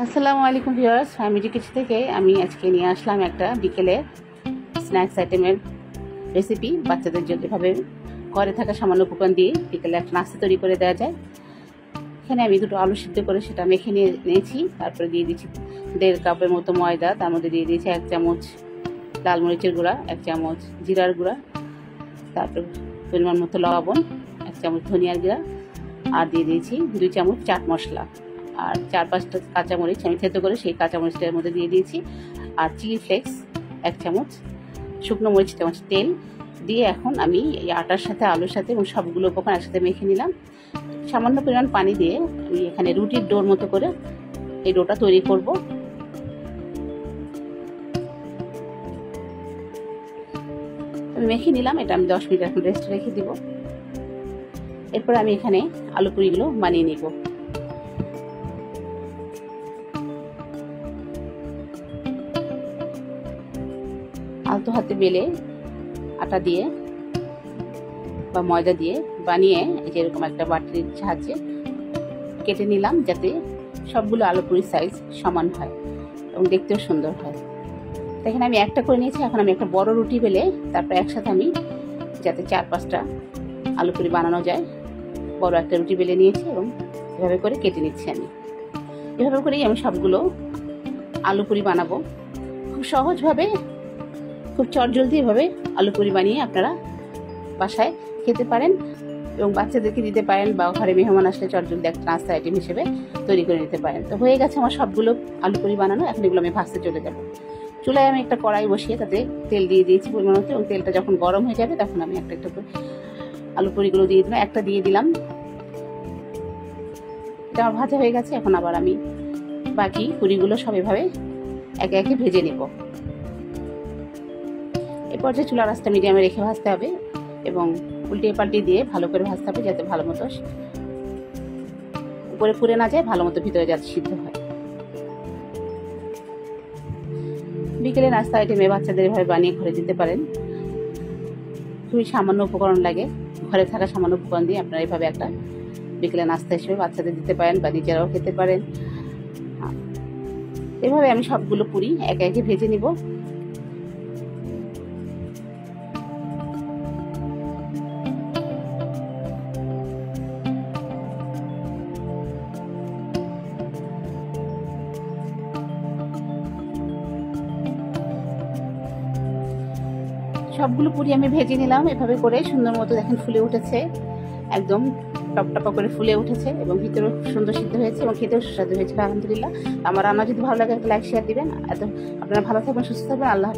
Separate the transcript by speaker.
Speaker 1: আসসালামু আলাইকুম viewers, family kitchen থেকে আমি আজকে নিয়ে আসলাম একটা বিকেলে স্ন্যাক্স আইটেমের রেসিপি। বাচ্চাদের জন্য এভাবে ঘরে থাকা সামান্য উপকরণ দিয়ে বিকেলে একটা নাস্তা তৈরি করে দেওয়া যায়। এখানে আমি দুটো আলু সিদ্ধ করে সেটা মেখে নিয়েছি। তারপরে দিয়ে দিচ্ছি 1.5 কাপের মতো ময়দা, তার মধ্যে দিয়ে দিয়েছি 1 চামচ লাল মরিচের গুঁড়া, 1 চামচ জিরার গুঁড়া, তারপর পরিমাণ মতো লবণ, 1 চামচ ধনিয়ার গুঁড়া, আর দিয়ে দিয়েছি 2 চামচ চাট মশলা, আর 4-5টা কাঁচামরিচ আমি থেতো করে সেই কাঁচামরিচটার মধ্যে দিয়ে দিয়েছি, আর চিলি ফ্লেক্স 1 চামচ, শুকনো মরিচ চামচ তেল দিয়ে এখন আমি এই আটার সাথে আলুর সাথে এবং সবগুলো উপকরণ একসাথে মেখে নিলাম। সামান্য পরিমাণ পানি দিয়ে আমি এখানে রুটির ডোর মতো করে এই ডোটা তৈরি করব। আমি মেখে নিলাম, এটা আমি 10 মিনিট এখন রেস্ট রেখে দিব। এরপর আমি এখানে আলু পুরিগুলো বানিয়ে নিব। আলতো হাতে বেলে আটা দিয়ে বা ময়দা দিয়ে বানিয়ে যেরকম একটা বাটির সাহায্যে কেটে নিলাম, যাতে সবগুলো আলু পুরির সাইজ সমান হয় এবং দেখতেও সুন্দর হয়। এখানে আমি একটা করে নিয়েছি। এখন আমি একটা বড় রুটি বেলে তারপর একসাথে আমি যাতে 4-5টা আলু পুরি বানানো যায় বড় একটা রুটি বেলে নিয়েছি এবং এভাবে করে কেটে নিচ্ছি। আমি এভাবে করেই আমি সবগুলো আলু পুরি বানাবো। খুব সহজভাবে, খুব চটজলদি এভাবে আলু পুরি বানিয়ে আপনারা বাসায় খেতে পারেন এবং বাচ্চাদেরকে দিতে পারেন, বা ঘরে মেহমান আসলে চটজলদি একটা নাস্তা আইটেম হিসেবে তৈরি করে নিতে পারেন। তো হয়ে গেছে আমার সবগুলো আলু পুরি বানানো। এখন এগুলো আমি ভাজতে চলে যাব। চুলায় আমি একটা কড়াই বসিয়ে তাতে তেল দিয়ে দিয়েছি পরিমাণ মতো, এবং তেলটা যখন গরম হয়ে যাবে তখন আমি একটা একটা করে আলু পুরিগুলো দিয়ে দিলাম। একটা দিয়ে দিলাম, এটা আমার ভাজা হয়ে গেছে। এখন আবার আমি বাকি পুরিগুলো সব এভাবে একে একে ভেজে নেব। এরপর যে চুলার আঁচটা মিডিয়ামে রেখে ভাজতে হবে এবং উল্টে পাল্টে দিয়ে ভালো করে ভাজতে হবে, যাতে ভালো মতো উপরে পুড়ে না যায়, ভালো মতো ভিতরে যাতে সিদ্ধ হয়। বিকেলে নাস্তা আইটেমে বাচ্চাদের এভাবে বানিয়ে ঘরে দিতে পারেন। খুবই সামান্য উপকরণ লাগে, ঘরে থাকা সামান্য উপকরণ দিয়ে আপনারা এভাবে একটা বিকেলে নাস্তা হিসেবে বাচ্চাদের দিতে পারেন বা নিজেরাও খেতে পারেন। এভাবে আমি সবগুলো পুরি একে একে ভেজে নিব। সবগুলো পুরি আমি ভেজে নিলাম। এভাবে করে সুন্দর মতো দেখেন ফুলে উঠেছে, একদম টপটপা করে ফুলে উঠেছে এবং ভিতরে সুন্দর সিদ্ধ হয়েছে এবং খেতেও সুস্বাদু হয়েছে। আলহামদুলিল্লাহ। আমার রান্না যদি ভালো লাগে একটা লাইক শেয়ার দিবেন। এত আপনারা ভালো থাকবেন, সুস্থ থাকবেন। আল্লাহ।